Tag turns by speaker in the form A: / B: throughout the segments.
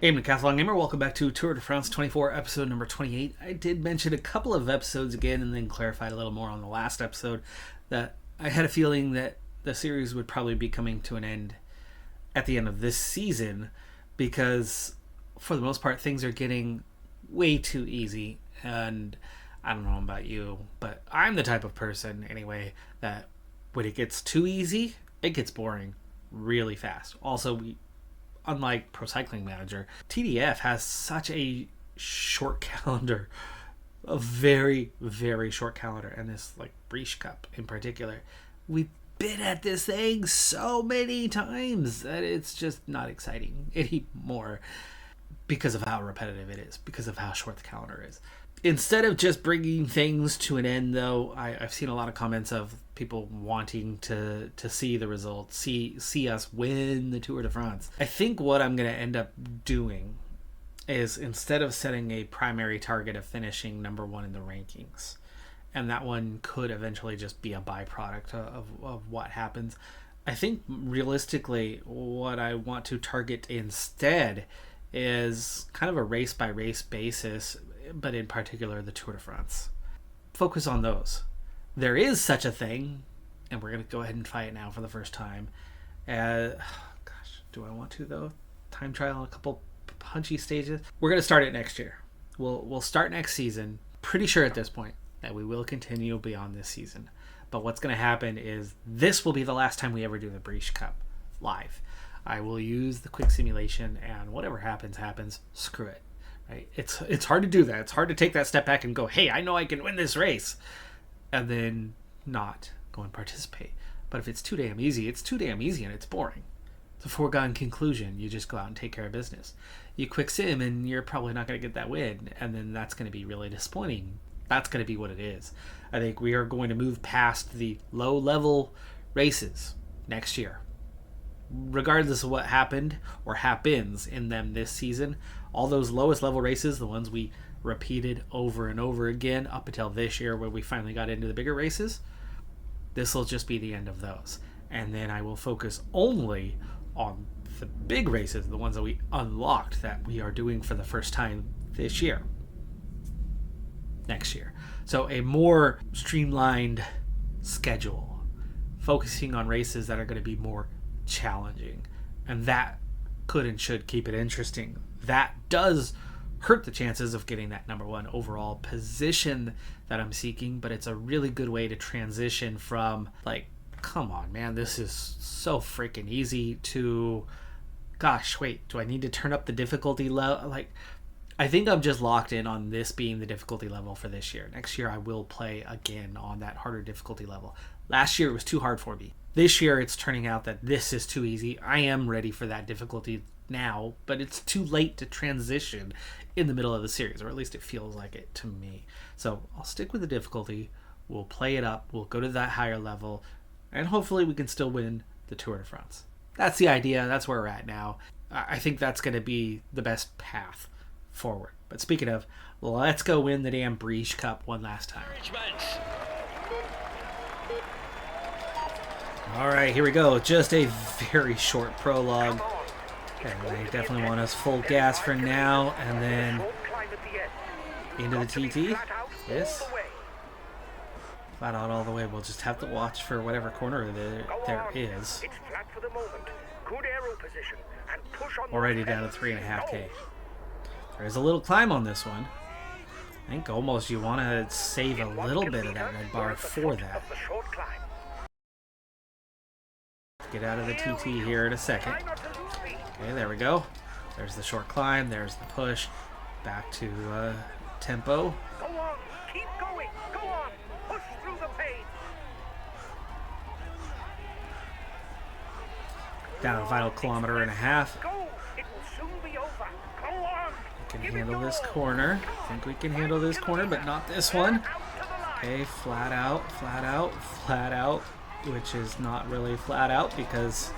A: Hey, Decathlon Gamer, welcome back to Tour de France 24, episode number 28. I did mention a couple of episodes again and then clarified a little more on the last episode that I had a feeling that the series would probably be coming to an end at the end of this season because, for the most part, things are getting way too easy. And I don't know about you, but I'm the type of person, anyway, that when it gets too easy, it gets boring really fast. Also, unlike Pro Cycling Manager, TDF has such a short calendar, a very, very short calendar, and this Breizh Cup in particular. We've been at this thing so many times that it's just not exciting anymore because of how repetitive it is, because of how short the calendar is. Instead of just bringing things to an end, though, I've seen a lot of comments of people wanting to see the results, see us win the Tour de France. I think what I'm going to end up doing is, instead of setting a primary target of finishing number one in the rankings, and that one could eventually just be a byproduct of what happens, I think realistically what I want to target instead is kind of a race-by-race basis, but in particular the Tour de France. Focus on those. There is such a thing, and we're going to go ahead and try it now for the first time. Do I want to, though? Time trial, a couple punchy stages. We're going to start it next year. We'll start next season. Pretty sure at this point that we will continue beyond this season. But what's going to happen is this will be the last time we ever do the Breizh Cup live. I will use the quick simulation, and whatever happens, happens. Screw it. Right? It's hard to do that. It's hard to take that step back and go, hey, I know I can win this race, and then not go and participate. But if it's too damn easy, it's too damn easy and it's boring. It's a foregone conclusion. You just go out and take care of business. You quick sim and you're probably not going to get that win, and then that's going to be really disappointing. That's going to be what it is. I think we are going to move past the low-level races next year. Regardless of what happened or happens in them this season, all those lowest level races, the ones we repeated over and over again up until this year where we finally got into the bigger races, this will just be the end of those. And then I will focus only on the big races, the ones that we unlocked, that we are doing for the first time this year, next year. So a more streamlined schedule, focusing on races that are going to be more challenging, and that could and should keep it interesting. That does hurt the chances of getting that number one overall position that I'm seeking, but it's a really good way to transition from come on man, this is so freaking easy, to gosh, wait, do I need to turn up the difficulty level? I think I'm just locked in on this being the difficulty level for this year. Next year I will play again on that harder difficulty level. Last year it was too hard for me. This year it's turning out that this is too easy. I am ready for that difficulty now, but it's too late to transition in the middle of the series, or at least it feels like it to me. So I'll stick with the difficulty. We'll play it up. We'll go to that higher level, and hopefully we can still win the Tour de France. That's the idea. That's where we're at now. I think that's going to be the best path forward. But speaking of, let's go win the damn Breizh Cup one last time. Alright, here we go. Just a very short prologue. And they definitely want us full gas for now, and then into the TT. Yes. Flat out all the way. We'll just have to watch for whatever corner there is. Already down to 3.5K. There is a little climb on this one. I think almost you want to save a little bit of that red bar for that. Get out of the TT here in a second. Okay, there we go. There's the short climb. There's the push. Back to tempo.
B: Go on, keep going. Go on, push through the pain.
A: Down a final 1.5 kilometers.
B: Go. It will soon be over. Go on.
A: We can handle this corner. I think we can handle this corner, but not this one. Okay, flat out, flat out, flat out, which is not really flat out because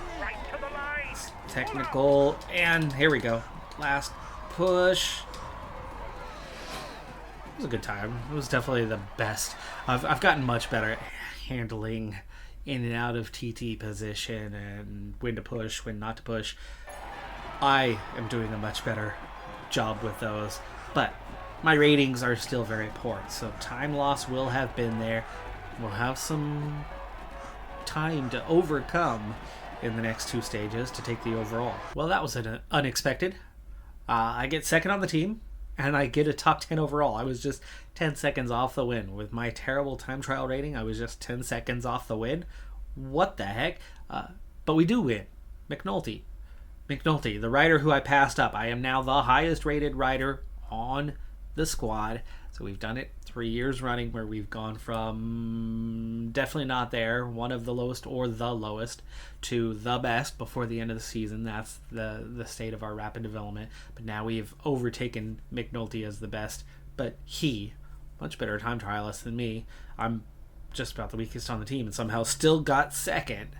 A: it's technical. And here we go. Last push. It was a good time. It was definitely the best. I've gotten much better at handling in and out of TT position and when to push, when not to push. I am doing a much better job with those, but my ratings are still very poor, so time loss will have been there. We'll have some time to overcome in the next 2 stages to take the overall. Well, that was unexpected. I get second on the team, and I get a top 10 overall. I was just 10 seconds off the win. With my terrible time trial rating, I was just 10 seconds off the win. What the heck? But we do win. McNulty, the rider who I passed up. I am now the highest rated rider on the squad. So we've done it 3 years running, where we've gone from definitely not there, one of the lowest or the lowest, to the best before the end of the season. That's the state of our rapid development. But now we've overtaken McNulty as the best, but he, much better time trialist than me. I'm just about the weakest on the team and somehow still got second.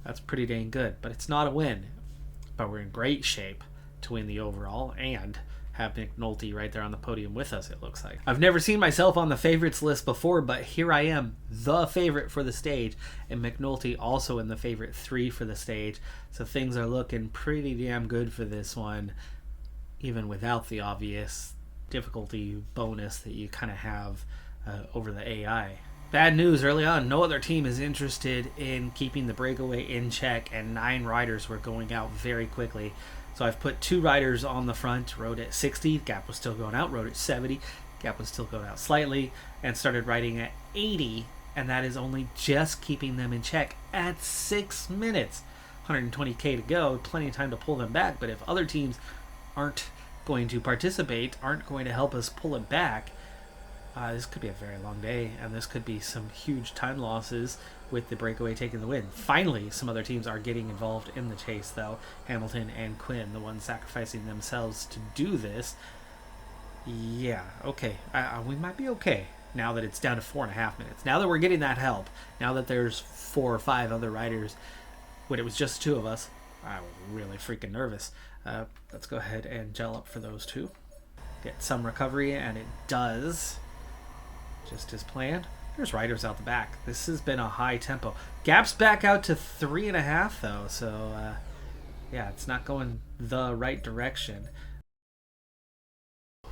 A: That's pretty dang good, but it's not a win. But we're in great shape to win the overall and have McNulty right there on the podium with us, it looks like. I've never seen myself on the favorites list before, but here I am, the favorite for the stage, and McNulty also in the favorite 3 for the stage. So things are looking pretty damn good for this one, even without the obvious difficulty bonus that you kind of have over the AI. Bad news early on. No other team is interested in keeping the breakaway in check, and 9 riders were going out very quickly. So I've put 2 riders on the front, rode at 60, gap was still going out, rode at 70, gap was still going out slightly, and started riding at 80, and that is only just keeping them in check at 6 minutes. 120k to go, plenty of time to pull them back, but if other teams aren't going to participate, aren't going to help us pull it back, this could be a very long day, and this could be some huge time losses with the breakaway taking the win. Finally, some other teams are getting involved in the chase, though. Hamilton and Quinn, the ones sacrificing themselves to do this. Yeah, okay. We might be okay now that it's down to 4.5 minutes. Now that we're getting that help, now that there's 4 or 5 other riders, when it was just 2 of us, I was really freaking nervous. Let's go ahead and gel up for those 2. Get some recovery, and it does. Just as planned. There's riders out the back. This has been a high tempo. Gap's back out to 3.5 though, so yeah, it's not going the right direction.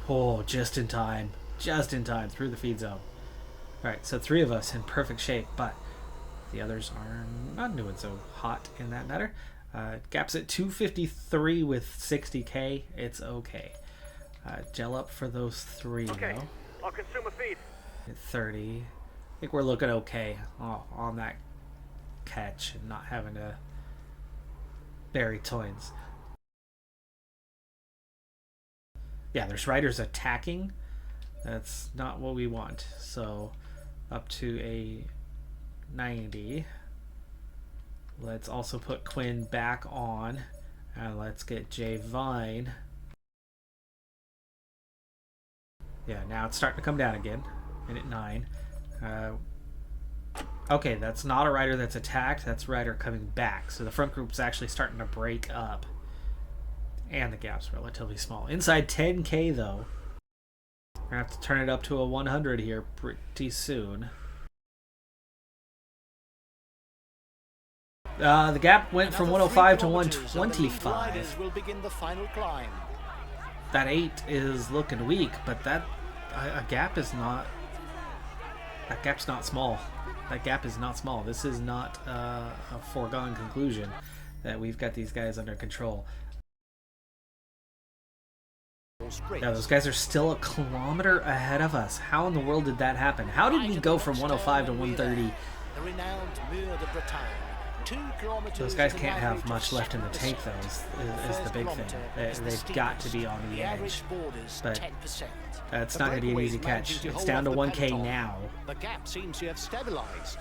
A: Oh, just in time through the feed zone. Alright, so 3 of us in perfect shape, but the others are not doing so hot in that matter. Gap's at 253 with 60k. It's okay. Gel up for those 3
B: Okay,
A: though.
B: I'll consume a feed.
A: At 30. I think we're looking okay on that catch and not having to bury toins. Yeah, there's riders attacking. That's not what we want. So up to a 90. Let's also put Quinn back on. And let's get Jay Vine. Yeah, now it's starting to come down again. Minute 9. Okay, that's not a rider that's attacked. That's a rider coming back. So the front group's actually starting to break up. And the gap's relatively small. Inside 10k though. We're going to have to turn it up to a 100 here pretty soon. The gap went from 105 to 125.
C: Will begin the final climb.
A: That 8 is looking weak, but that gap is not. That gap's not small. That gap is not small. This is not a foregone conclusion that we've got these guys under control. Yeah, those guys are still a kilometer ahead of us. How in the world did that happen? How did we go from 105 to 130?
C: The renowned Mur de Bretagne. 2 kilometers.
A: Those guys can't have much left in the tank, though, is the big thing. They've got to be on the edge. But that's not going to be an easy catch. It's down to 1k now.
C: The gap seems to have stabilized.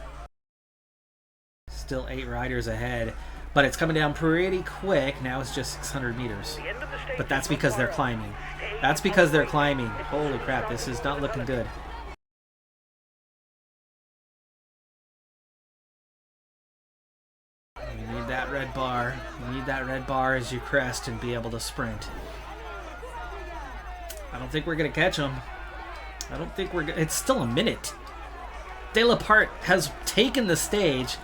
A: Still 8 riders ahead, but it's coming down pretty quick. Now it's just 600 meters. But that's because they're climbing. That's because they're climbing. Holy crap, this is not looking good. You need that red bar. You need that red bar as you crest and be able to sprint. I don't think we're going to catch them. I don't think we're going to... It's still a minute. De La Part has taken the stage.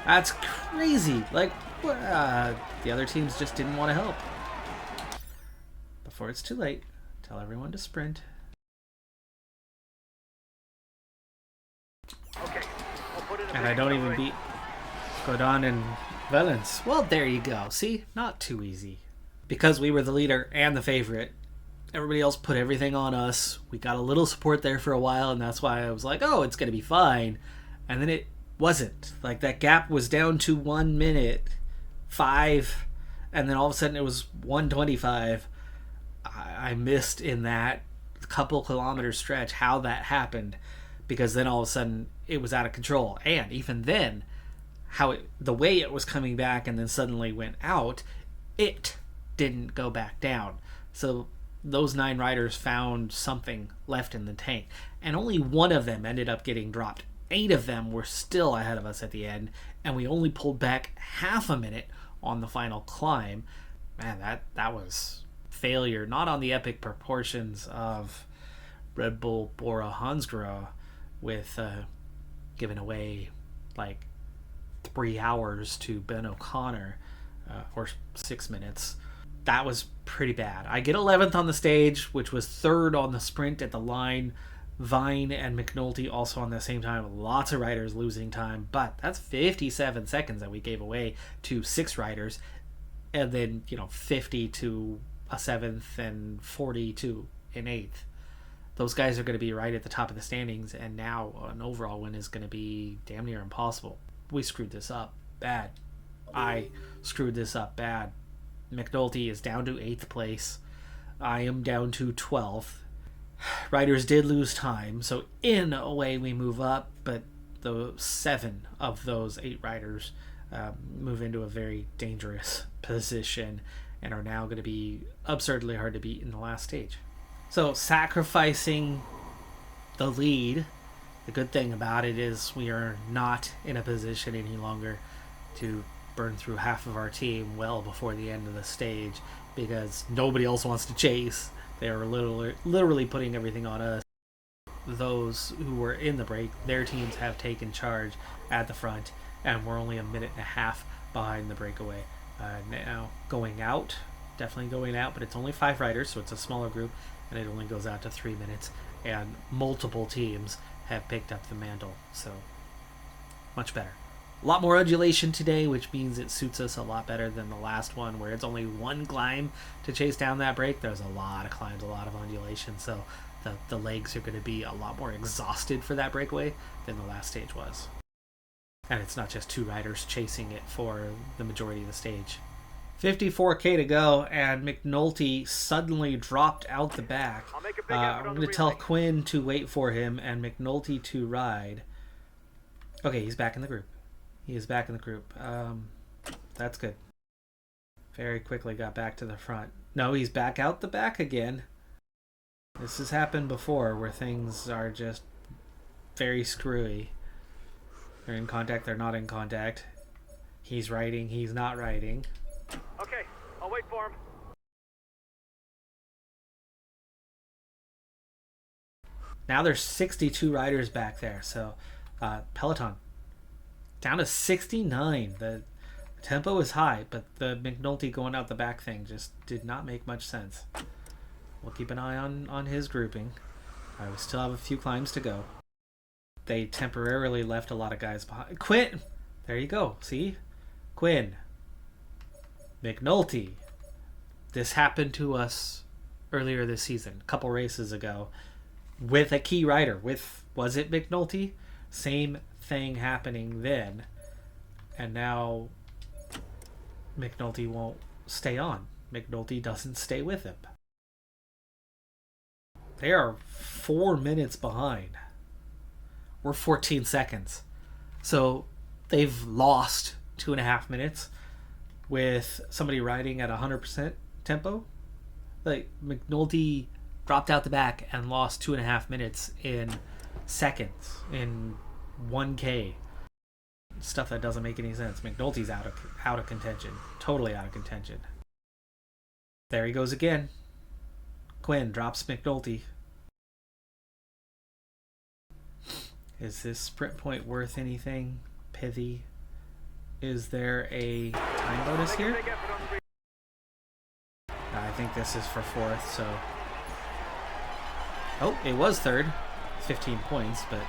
A: That's crazy. Like, the other teams just didn't want to help. before it's too late, tell everyone to sprint.
B: Okay, I'll put in a
A: And
B: big
A: I don't even
B: acceleration.
A: beat Godon and Valence. Well, there you go. See? Not too easy. Because we were the leader and the favorite, everybody else put everything on us. We got a little support there for a while, and that's why I was like, oh, it's going to be fine. And then it wasn't. Like, that gap was down to 1 minute, 5, and then all of a sudden it was 125. I missed in that couple kilometer stretch how that happened, because then all of a sudden it was out of control. And even then, the way it was coming back and then suddenly went out, it didn't go back down. So those 9 riders found something left in the tank, and only one of them ended up getting dropped. 8 of them were still ahead of us at the end, and we only pulled back half a minute on the final climb. Man, that was failure, not on the epic proportions of Red Bull Bora Hansgrohe, with giving away like 3 hours to Ben O'Connor, or 6 minutes. That was pretty bad. I get 11th on the stage, which was 3rd on the sprint at the line. Vine and McNulty also on the same time. Lots of riders losing time, but that's 57 seconds that we gave away to 6 riders, and then 50 to a 7th and 40 to an 8th. Those guys are going to be right at the top of the standings, and now an overall win is going to be damn near impossible. We screwed this up bad. I screwed this up bad. McNulty is down to 8th place. I am down to 12th. Riders did lose time, so in a way we move up, but the 7 of those 8 riders move into a very dangerous position and are now going to be absurdly hard to beat in the last stage. So sacrificing the lead, the good thing about it is we are not in a position any longer to burn through half of our team well before the end of the stage, because nobody else wants to chase. They are literally putting everything on us. Those who were in the break, their teams have taken charge at the front, and we're only a minute and a half behind the breakaway. Now going out, definitely going out, but it's only 5 riders, so it's a smaller group, and it only goes out to 3 minutes, and multiple teams have picked up the mantle, so much better. A lot more undulation today, which means it suits us a lot better than the last one, where it's only 1 climb to chase down that break. There's a lot of climbs, a lot of undulation, so the legs are going to be a lot more exhausted for that breakaway than the last stage was. And it's not just 2 riders chasing it for the majority of the stage. 54k to go, and McNulty suddenly dropped out the back.
B: I'll make a big effort
A: I'm
B: on
A: going
B: the
A: to tell
B: relay.
A: Quinn to wait for him and McNulty to ride. Okay, he's back in the group. He is back in the group. That's good. Very quickly got back to the front. No, he's back out the back again. This has happened before, where things are just very screwy. They're in contact, they're not in contact. He's riding, he's not riding.
B: Okay, I'll wait for him.
A: Now there's 62 riders back there, so Peloton down to 69. The tempo is high, but the McNulty going out the back thing just did not make much sense. We'll keep an eye on his grouping. We still have a few climbs to go. They temporarily left a lot of guys behind. Quinn! There you go. See? Quinn. McNulty. This happened to us earlier this season, a couple races ago, with a key rider. Was it McNulty? Same thing happening then. And now McNulty won't stay on. McNulty doesn't stay with him. They are 4 minutes behind. We're 14 seconds. So they've lost 2.5 minutes with somebody riding at 100% tempo. Like, McNulty dropped out the back and lost 2.5 minutes in seconds, in 1K. Stuff that doesn't make any sense. McNulty's out of contention. Totally out of contention. There he goes again. Quinn drops McNulty. Is this sprint point worth anything? Pithy. Is there a time bonus
B: Make a
A: here?
B: big effort on the relay.
A: I think this is for fourth, so... Oh, it was third. 15 points, but...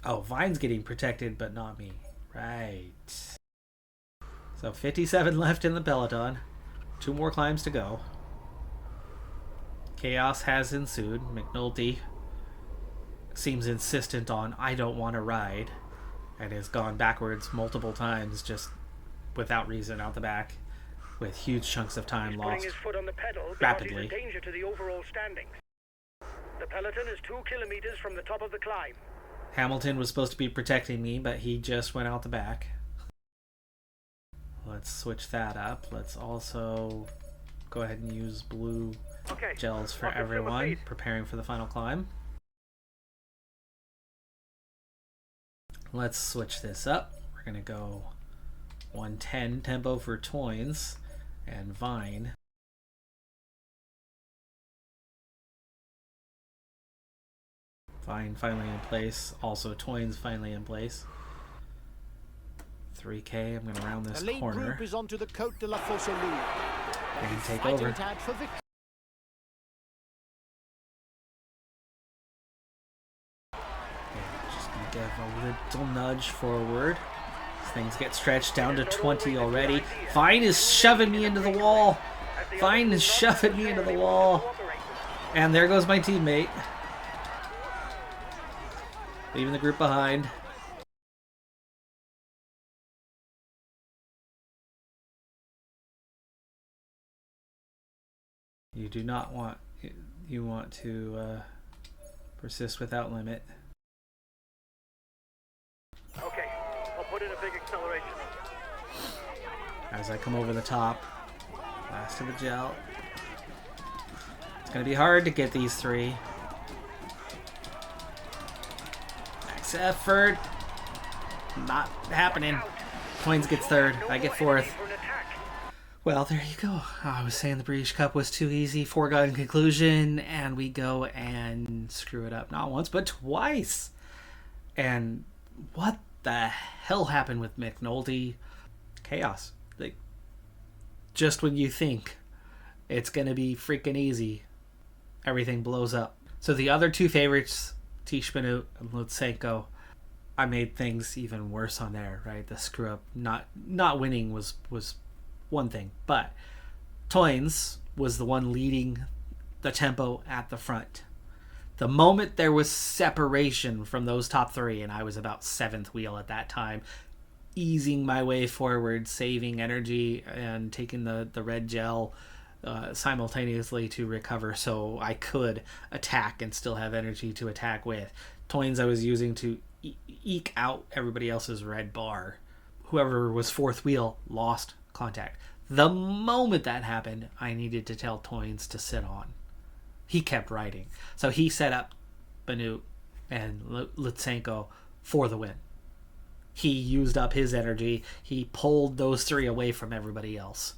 A: Oh, Vine's getting protected, but not me. Right. So 57 left in the peloton. 2 more climbs to go. Chaos has ensued. McNulty seems insistent on, I don't want to ride, and has gone backwards multiple times just without reason out the back, with huge chunks of time lost
B: his foot on the pedal
A: rapidly.
B: He's a danger to the overall standings. The peloton is 2 kilometers from the top of the climb.
A: Hamilton was supposed to be protecting me, but he just went out the back. Let's switch that up. Let's also go ahead and use blue gels for everyone, preparing for the final climb. Let's switch this up. We're going to go 110 tempo for Toynes and Vine. Vine finally in place. Also Toynes finally in place. 3K. I'm going to round this corner.
C: Group is onto the Côte de la Fausse-Loup.
A: And take over. Just going to give a little nudge forward. Things get stretched down to 20 already. Vine is shoving me into the wall. Vine is shoving me into the wall. And there goes my teammate. Leaving the group behind. You do not want... You want to persist without limit.
B: Okay, I'll put in a big acceleration.
A: As I come over the top. Last of the gel. It's going to be hard to get these 3. Max effort. Not happening. Toynes gets 3rd. I get 4th. Well, there you go. I was saying the Breizh Cup was too easy. Foregone conclusion. And we go and screw it up. Not once, but twice. And what the hell happened with McNulty? Chaos. Like, just when you think it's going to be freaking easy, everything blows up. So the other 2 favorites, Tish-Benoot and Lutsenko, I made things even worse on there, right? The screw up, not winning was one thing, but Toynes was the one leading the tempo at the front. The moment there was separation from those top 3, and I was about 7th wheel at that time, easing my way forward, saving energy, and taking the red gel simultaneously to recover so I could attack and still have energy to attack with. Toynes I was using to eke out everybody else's red bar. Whoever was 4th wheel lost contact. The moment that happened, I needed to tell Toynes to sit on. He kept riding. So he set up Benoot and Lutsenko for the win. He used up his energy. He pulled those 3 away from everybody else.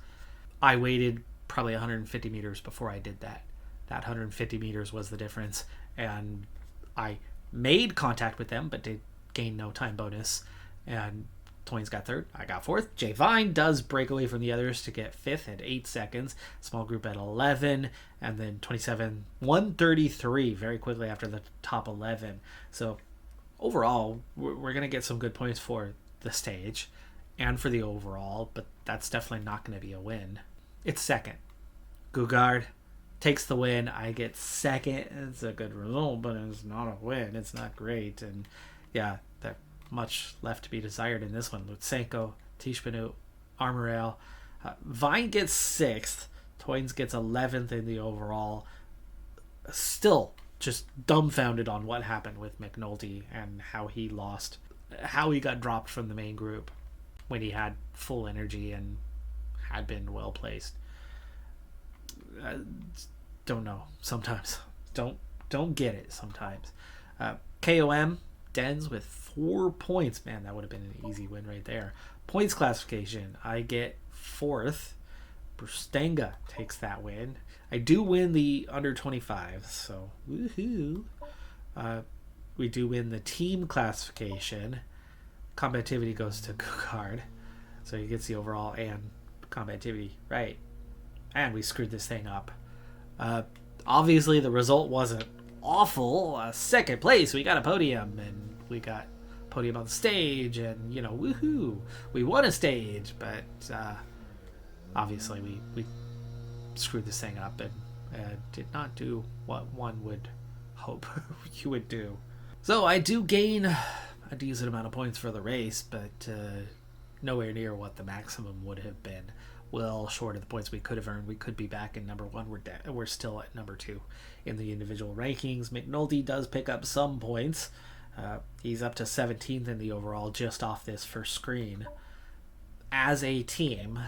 A: I waited probably 150 meters before I did that. That 150 meters was the difference. And I made contact with them, but did gain no time bonus. And Toynes got 3rd. I got 4th. Jay Vine does break away from the others to get 5th at 8 seconds. Small group at 11. And then 27, 133 very quickly after the top 11. So overall, we're going to get some good points for the stage and for the overall, but that's definitely not going to be a win. It's 2nd. Gugard takes the win. I get 2nd. It's a good result, but it's not a win. It's not great. And yeah, that much left to be desired in this one. Lutsenko, Tish-Benoot, Armorale. Vine gets 6th. Toynes gets 11th in the overall. Still just dumbfounded on what happened with McNulty and how he lost, how he got dropped from the main group when he had full energy and had been well placed. Don't know sometimes. Don't get it sometimes. KOM Dens with 4 points. Man, that would have been an easy win right there. Points classification, I get 4th. Brustenga takes that win. I do win the under 25, so woohoo. We do win the team classification. Combativity goes to Gugard, so he gets the overall and combativity, right? And we screwed this thing up. Obviously, the result wasn't awful. Second place, we got a podium, and we got podium on the stage, and woohoo, we won a stage. But obviously, we screwed this thing up and did not do what one would hope you would do. So I do gain a decent amount of points for the race, but nowhere near what the maximum would have been. Well short of the points we could have earned. We could be back in number 1. We're still at number 2 in the individual rankings. McNulty does pick up some points. He's up to 17th in the overall, just off this first screen. As a team,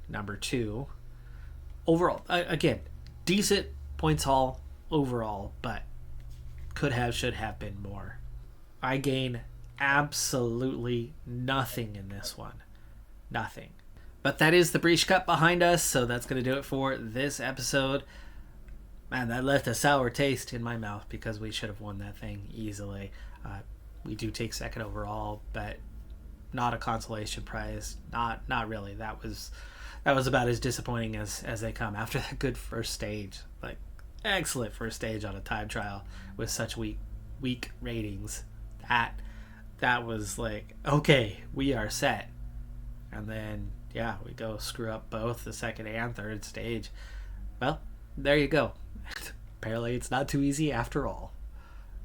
A: number 2. Overall, again, decent points haul overall, but could have, should have been more. I gain absolutely nothing in this one. Nothing. But that is the Breizh Cup behind us, so that's going to do it for this episode. Man, that left a sour taste in my mouth because we should have won that thing easily. We do take second overall, but not a consolation prize. Not really. That was about as disappointing as they come after that good first stage. Like, excellent first stage on a time trial with such weak ratings. That was like, okay, we are set. And then we go screw up both the second and third stage. Well, there you go. Apparently it's not too easy after all.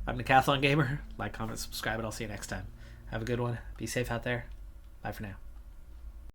A: I'm Decathlon Gamer. Like, comment, subscribe, and I'll see you next time. Have a good one. Be safe out there. Bye for now.